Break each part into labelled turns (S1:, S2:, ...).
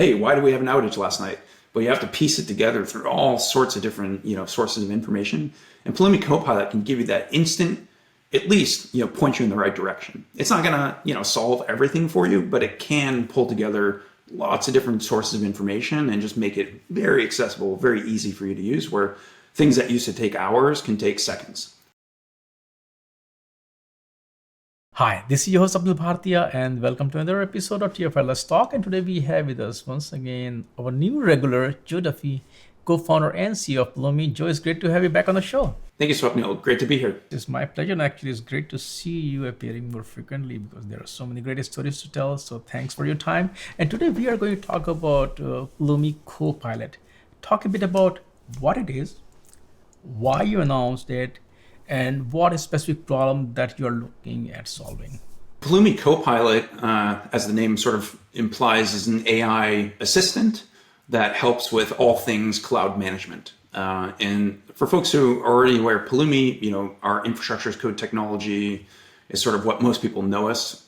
S1: hey, why do we have an outage last night? But you have to piece it together through all sorts of different, sources of information. And Pulumi Copilot can give you that instant, at least, point you in the right direction. It's not going to, solve everything for you, but it can pull together lots of different sources of information and just make it very accessible, very easy for you to use, where things that used to take hours can take seconds.
S2: Hi, this is your host Abdul Bhartia and welcome to another episode of TFI Let's Talk. And today we have with us once again our new regular, Joe Duffy, co-founder and CEO of Pulumi. Joe, it's great to have you back on the show.
S1: Thank you, Swapnil. Great to be here.
S2: It's my pleasure, and actually it's great to see you appearing more frequently because there are so many great stories to tell. So thanks for your time. And today we are going to talk about Pulumi Copilot. Talk a bit about what it is, why you announced it, and what is specific problem that you're looking at solving.
S1: Pulumi Copilot, as the name sort of implies, is an AI assistant that helps with all things cloud management. And for folks who are already aware, Pulumi, our infrastructure as code technology is sort of what most people know us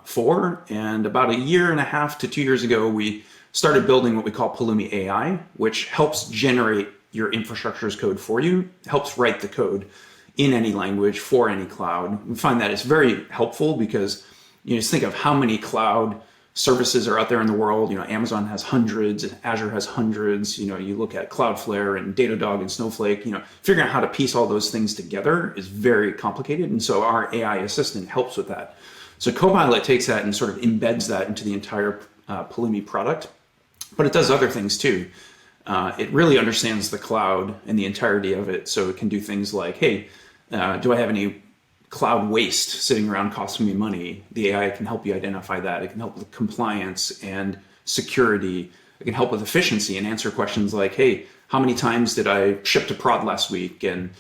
S1: for. And about 1.5 to 2 years ago, we started building what we call Pulumi AI, which helps generate your infrastructure as code for you, helps write the code in any language for any cloud. We find that it's very helpful because just think of how many cloud services are out there in the world. Amazon has hundreds, Azure has hundreds. You look at Cloudflare and Datadog and Snowflake. Figuring out how to piece all those things together is very complicated, and so our AI assistant helps with that. So Copilot takes that and sort of embeds that into the entire Pulumi product, but it does other things too. It really understands the cloud and the entirety of it, so it can do things like, hey, do I have any cloud waste sitting around costing me money? The AI can help you identify that. It can help with compliance and security. It can help with efficiency and answer questions like, hey, how many times did I ship to prod last week? And,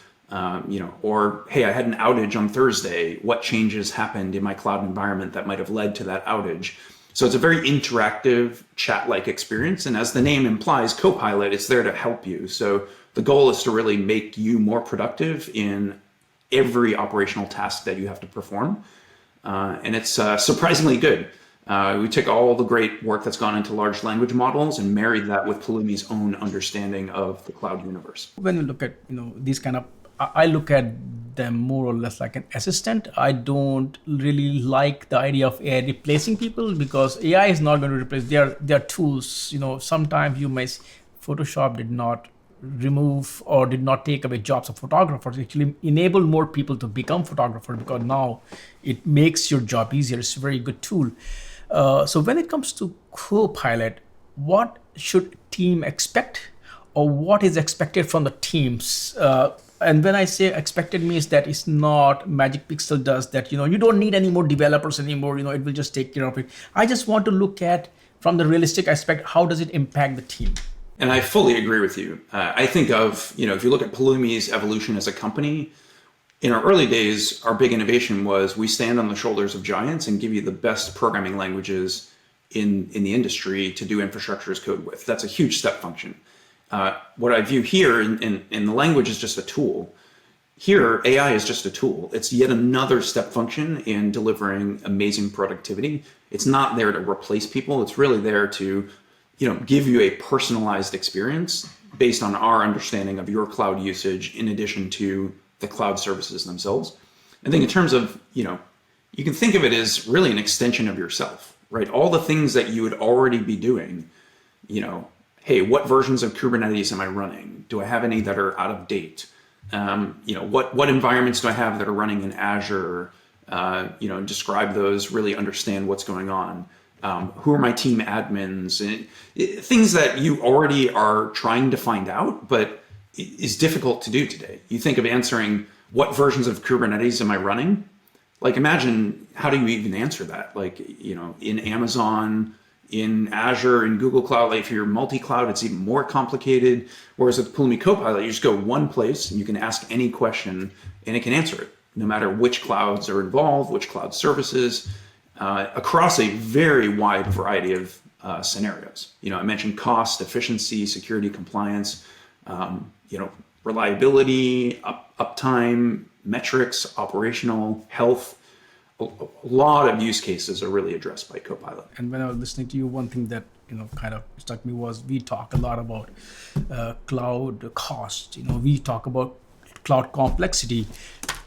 S1: or, hey, I had an outage on Thursday. What changes happened in my cloud environment that might have led to that outage? So it's a very interactive chat-like experience. And as the name implies, Copilot, it's there to help you. So the goal is to really make you more productive in every operational task that you have to perform. And it's surprisingly good. We took all the great work that's gone into large language models and married that with Pulumi's own understanding of the cloud universe.
S2: When you look at these kind of, I look at them more or less like an assistant. I don't really like the idea of AI replacing people because AI is not going to replace. They are tools. Sometimes you may Photoshop did not remove or did not take away jobs of photographers. It actually enable more people to become photographers because now it makes your job easier. It's a very good tool. So when it comes to Copilot, what should team expect, or what is expected from the teams? And when I say expected means that it's not Magic Pixel does that, you don't need any more developers anymore, it will just take care of it. I just want to look at from the realistic aspect, how does it impact the team?
S1: And I fully agree with you. I think of, if you look at Pulumi's evolution as a company, in our early days, our big innovation was we stand on the shoulders of giants and give you the best programming languages in the industry to do infrastructure as code with. That's a huge step function. What I view here in the language is just a tool. Here, AI is just a tool. It's yet another step function in delivering amazing productivity. It's not there to replace people. It's really there to give you a personalized experience based on our understanding of your cloud usage in addition to the cloud services themselves. I think in terms of, you can think of it as really an extension of yourself, right? All the things that you would already be doing, hey, what versions of Kubernetes am I running? Do I have any that are out of date? What environments do I have that are running in Azure? Describe those, really understand what's going on. Who are my team admins? And things that you already are trying to find out, but is difficult to do today. You think of answering, what versions of Kubernetes am I running? Like, imagine, how do you even answer that? Like, in Amazon, in Azure, in Google Cloud, like if you're multi-cloud, it's even more complicated. Whereas with Pulumi Copilot, you just go one place and you can ask any question and it can answer it, no matter which clouds are involved, which cloud services, across a very wide variety of scenarios. I mentioned cost, efficiency, security, compliance, reliability, uptime, metrics, operational, health, a lot of use cases are really addressed by Copilot.
S2: And when I was listening to you, one thing that kind of struck me was we talk a lot about cloud cost. We talk about cloud complexity.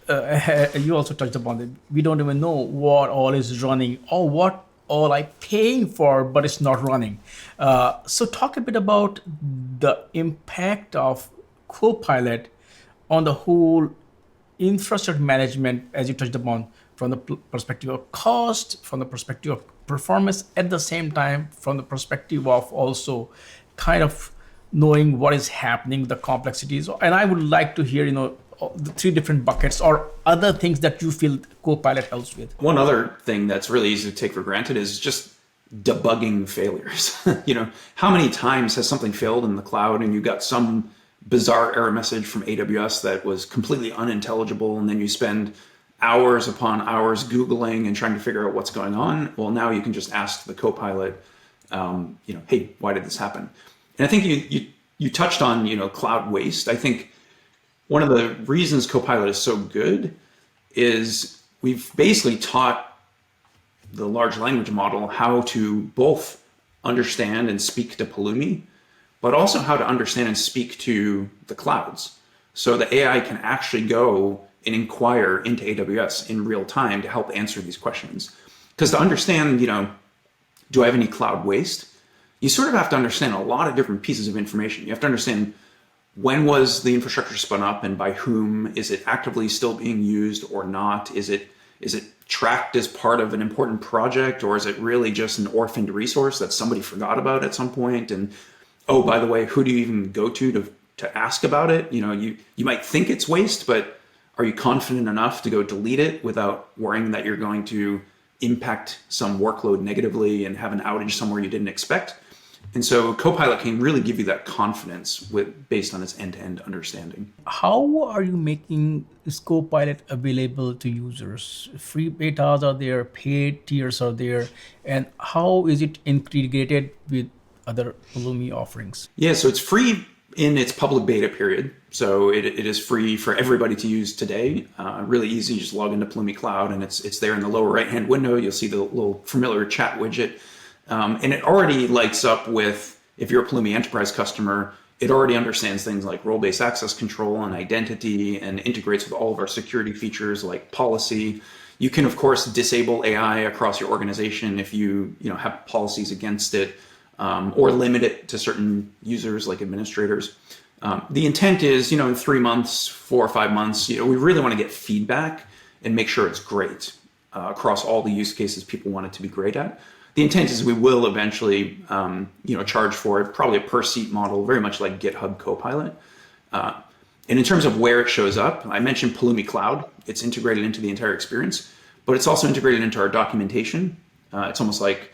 S2: You also touched upon it. We don't even know what all is running or what all I'm paying for, but it's not running. So talk a bit about the impact of Copilot on the whole infrastructure management, as you touched upon, from the perspective of cost, from the perspective of performance, at the same time, from the perspective of also kind of knowing what is happening, the complexities. And I would like to hear, the three different buckets or other things that you feel Copilot helps with.
S1: One other thing that's really easy to take for granted is just debugging failures. How many times has something failed in the cloud and you got some bizarre error message from AWS that was completely unintelligible, and then you spend hours upon hours Googling and trying to figure out what's going on? Well, now you can just ask the Copilot, hey, why did this happen? And I think you touched on, cloud waste. I think one of the reasons Copilot is so good is we've basically taught the large language model how to both understand and speak to Pulumi, but also how to understand and speak to the clouds. So the AI can actually go and inquire into AWS in real time to help answer these questions. Because to understand, do I have any cloud waste? You sort of have to understand a lot of different pieces of information. You have to understand, when was the infrastructure spun up and by whom? Is it actively still being used or not? Is it tracked as part of an important project, or is it really just an orphaned resource that somebody forgot about at some point? And oh, by the way, who do you even go to ask about it? You might think it's waste, but are you confident enough to go delete it without worrying that you're going to impact some workload negatively and have an outage somewhere you didn't expect? And so Copilot can really give you that confidence based on its end-to-end understanding.
S2: How are you making this Copilot available to users? Free betas are there, paid tiers are there, and how is it integrated with other Pulumi offerings?
S1: Yeah, so it's free in its public beta period. So it is free for everybody to use today. Really easy, you just log into Pulumi Cloud and it's there in the lower right-hand window. You'll see the little familiar chat widget. And it already lights up with, if you're a Pulumi Enterprise customer, it already understands things like role-based access control and identity, and integrates with all of our security features like policy. You can, of course, disable AI across your organization if you have policies against it, or limit it to certain users like administrators. The intent is, in 3 months, 4 or 5 months, we really want to get feedback and make sure it's great across all the use cases people want it to be great at. The intent is we will eventually, charge for it, probably a per seat model, very much like GitHub Copilot. And in terms of where it shows up, I mentioned Pulumi Cloud. It's integrated into the entire experience, but it's also integrated into our documentation. It's almost like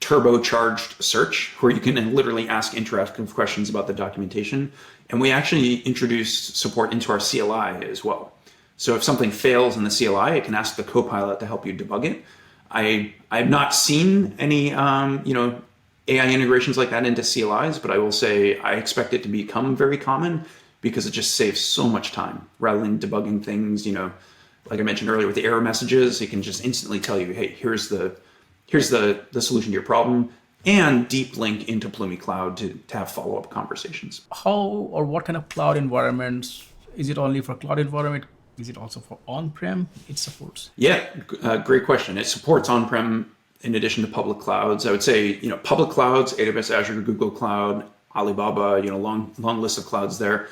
S1: turbocharged search, where you can literally ask interactive questions about the documentation. And we actually introduced support into our CLI as well. So if something fails in the CLI, it can ask the Copilot to help you debug it. I've not seen any, AI integrations like that into CLIs, but I will say I expect it to become very common because it just saves so much time rather than debugging things. Like I mentioned earlier with the error messages, it can just instantly tell you, hey, here's the solution to your problem, and deep link into Pulumi Cloud to have follow-up conversations.
S2: How or what kind of cloud environments? Is it only for cloud environment? Is it also for on-prem it supports?
S1: Yeah, great question. It supports on-prem in addition to public clouds. I would say, public clouds, AWS, Azure, Google Cloud, Alibaba, long list of clouds there.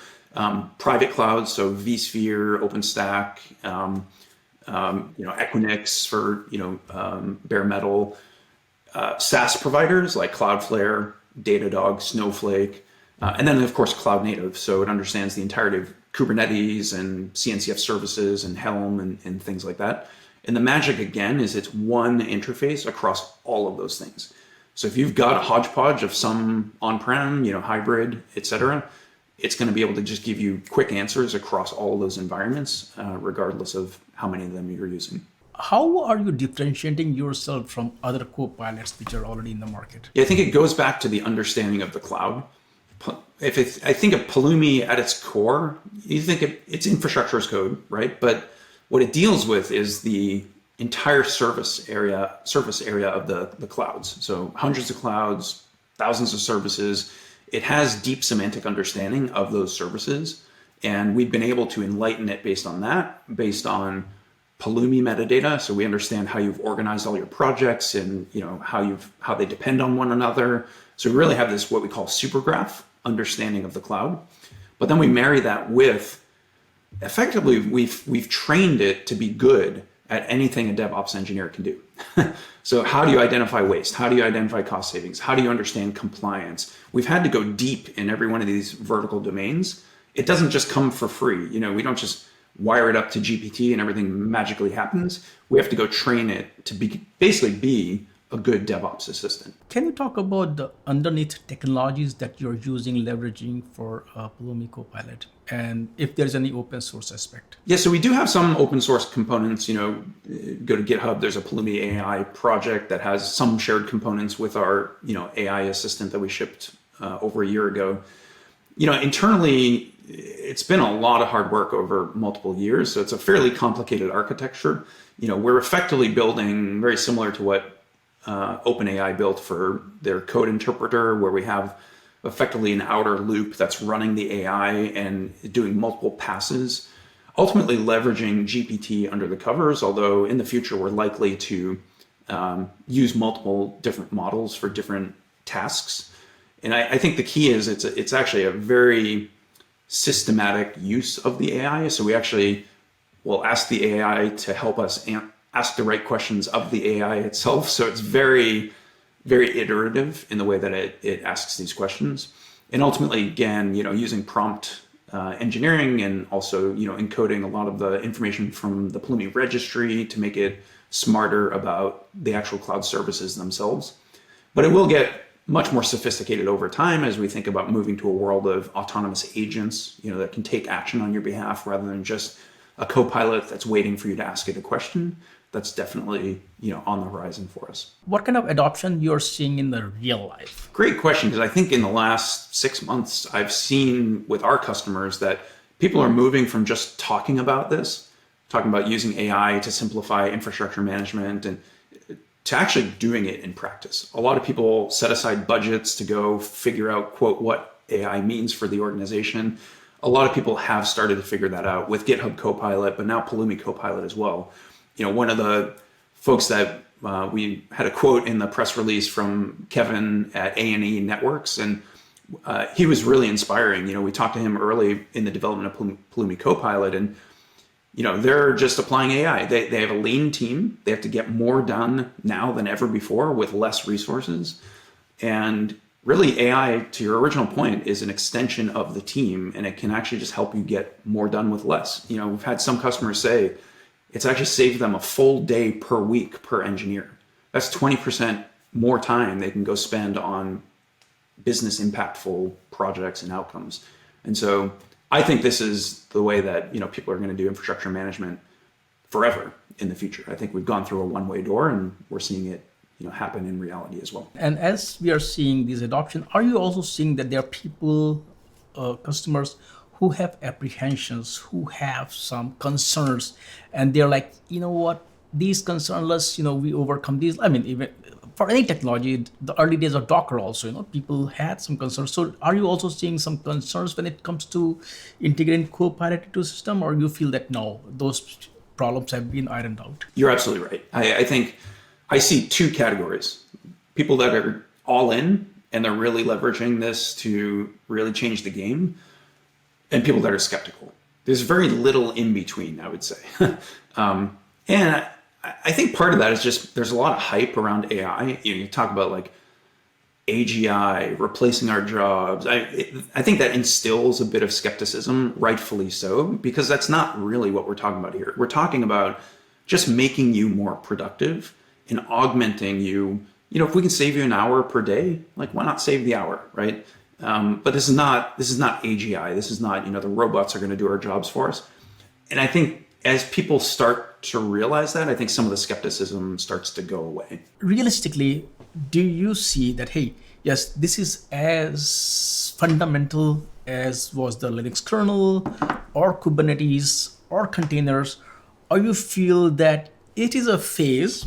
S1: Private clouds, so vSphere, OpenStack, Equinix for, bare metal. SaaS providers like Cloudflare, Datadog, Snowflake, and then of course cloud native. So it understands the entirety of Kubernetes and CNCF services and Helm and things like that. And the magic again is it's one interface across all of those things. So if you've got a hodgepodge of some on-prem, hybrid, etc., it's going to be able to just give you quick answers across all of those environments, regardless of how many of them you're using.
S2: How are you differentiating yourself from other Copilots which are already in the market?
S1: Yeah, I think it goes back to the understanding of the cloud. I think of Pulumi at its core, you think it's infrastructure as code, right? But what it deals with is the entire surface area of the clouds. So hundreds of clouds, thousands of services. It has deep semantic understanding of those services. And we've been able to enlighten it based on that, based on Pulumi metadata. So we understand how you've organized all your projects and how they depend on one another. So we really have this what we call super graph understanding of the cloud. But then we marry that with effectively we've trained it to be good at anything a DevOps engineer can do. So how do you identify waste? How do you identify cost savings? How do you understand compliance? We've had to go deep in every one of these vertical domains. It doesn't just come for free. We don't just wire it up to GPT and everything magically happens. We have to go train it to basically be a good DevOps assistant.
S2: Can you talk about the underneath technologies that you're leveraging for Pulumi Copilot, and if there's any open source aspect?
S1: Yeah, so we do have some open source components. Go to GitHub. There's a Pulumi AI project that has some shared components with our AI assistant that we shipped over a year ago. Internally, it's been a lot of hard work over multiple years. So it's a fairly complicated architecture. We're effectively building very similar to what OpenAI built for their code interpreter, where we have effectively an outer loop that's running the AI and doing multiple passes, ultimately leveraging GPT under the covers, although in the future we're likely to use multiple different models for different tasks. And I think the key is it's actually a very systematic use of the AI. So we actually will ask the AI to help us ask the right questions of the AI itself. So it's very, very iterative in the way that it asks these questions. And ultimately, again, using prompt engineering and also, encoding a lot of the information from the Pulumi registry to make it smarter about the actual cloud services themselves. But it will get much more sophisticated over time as we think about moving to a world of autonomous agents, that can take action on your behalf rather than just a co-pilot that's waiting for you to ask it a question. That's definitely, on the horizon for us.
S2: What kind of adoption you're seeing in the real life?
S1: Great question, because I think in the last 6 months, I've seen with our customers that people are moving from just talking about this, talking about using AI to simplify infrastructure management, and to actually doing it in practice. A lot of people set aside budgets to go figure out, quote, what AI means for the organization. A lot of people have started to figure that out with GitHub Copilot, but now Pulumi Copilot as well. One of the folks that we had a quote in the press release from Kevin at A&E Networks, and he was really inspiring. We talked to him early in the development of Pulumi Copilot, and they're just applying AI. They have a lean team. They have to get more done now than ever before with less resources. And really, AI, to your original point, is an extension of the team, and it can actually just help you get more done with less. We've had some customers say it's actually saved them a full day per week per engineer. That's 20% more time they can go spend on business impactful projects and outcomes. And so I think this is the way that people are going to do infrastructure management forever in the future. I think we've gone through a one-way door, and we're seeing it happen in reality as well.
S2: And as we are seeing this adoption, are you also seeing that there are people, customers who have apprehensions, who have some concerns, and they're like, what, these concerns, we overcome these? I mean, even for any technology, the early days of Docker also, people had some concerns. So are you also seeing some concerns when it comes to integrating Copilot into the system, or you feel that no, those problems have been ironed out?
S1: You're absolutely right. I think I see two categories. People that are all in and they're really leveraging this to really change the game, and people that are skeptical. There's very little in between, I would say. And I think part of that is just there's a lot of hype around AI. You talk about like AGI replacing our jobs. I think that instills a bit of skepticism, rightfully so, because that's not really what we're talking about here. We're talking about just making you more productive and augmenting you. If we can save you an hour per day, like why not save the hour, right? But this is not AGI. This is not, the robots are going to do our jobs for us. And I think as people start to realize that, I think some of the skepticism starts to go away.
S2: Realistically, do you see that, hey, yes, this is as fundamental as was the Linux kernel or Kubernetes or containers, or you feel that it is a phase,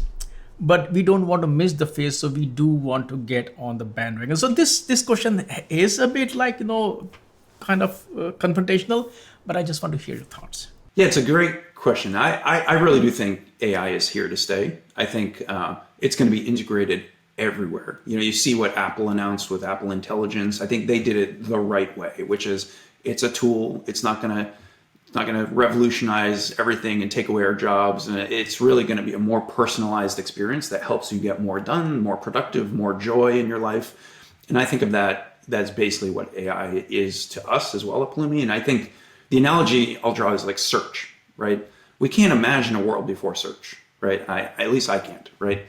S2: but we don't want to miss the phase, so we do want to get on the bandwagon. So this question is a bit like, kind of confrontational, but I just want to hear your thoughts.
S1: Yeah, it's a great question. I really do think AI is here to stay. I think it's going to be integrated everywhere. You see what Apple announced with Apple Intelligence. I think they did it the right way, which is it's a tool. It's not going to revolutionize everything and take away our jobs. And it's really going to be a more personalized experience that helps you get more done, more productive, more joy in your life. And I think of that's basically what AI is to us as well at Pulumi. And I think the analogy I'll draw is like search, right? We can't imagine a world before search, right? At least I can't, right?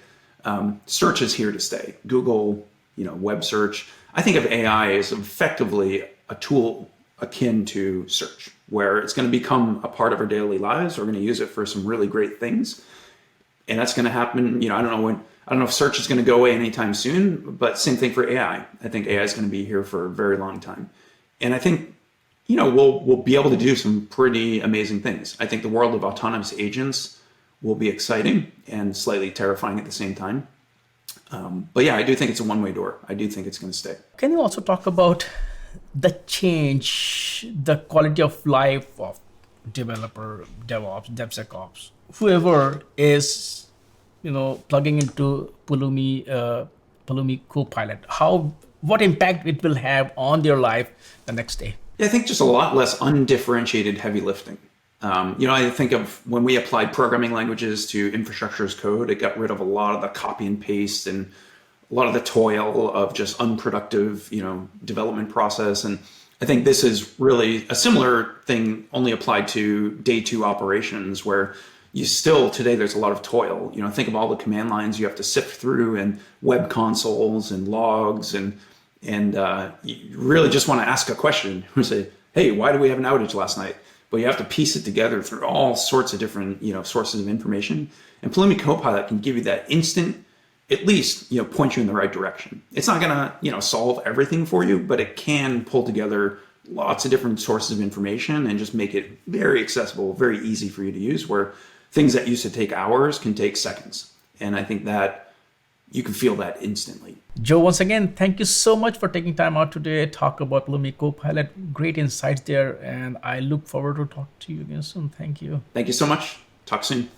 S1: Search is here to stay. Google, web search. I think of AI as effectively a tool akin to search, where it's going to become a part of our daily lives. We're going to use it for some really great things. And that's going to happen. I don't know if search is going to go away anytime soon, but same thing for AI. I think AI is going to be here for a very long time. And I think, we'll be able to do some pretty amazing things. I think the world of autonomous agents will be exciting and slightly terrifying at the same time. But yeah, I do think it's a one-way door. I do think it's going to stay.
S2: Can you also talk about the change, the quality of life of developer, DevOps, DevSecOps, whoever is, plugging into Pulumi Copilot, what impact it will have on their life the next day?
S1: Yeah, I think just a lot less undifferentiated heavy lifting. I think of when we applied programming languages to infrastructure as code, it got rid of a lot of the copy and paste and a lot of the toil of just unproductive, development process. And I think this is really a similar thing only applied to day two operations, where today there's a lot of toil. Think of all the command lines you have to sift through, and web consoles and logs, and you really just want to ask a question and say, hey, why do we have an outage last night? But you have to piece it together through all sorts of different, sources of information. And Pulumi Copilot can give you that instant, at least, point you in the right direction. It's not going to, solve everything for you, but it can pull together lots of different sources of information and just make it very accessible, very easy for you to use, where things that used to take hours can take seconds. And I think that you can feel that instantly.
S2: Joe, once again, thank you so much for taking time out today to talk about Pulumi Copilot. Great insights there, and I look forward to talk to you again soon. Thank you.
S1: Thank you so much. Talk soon.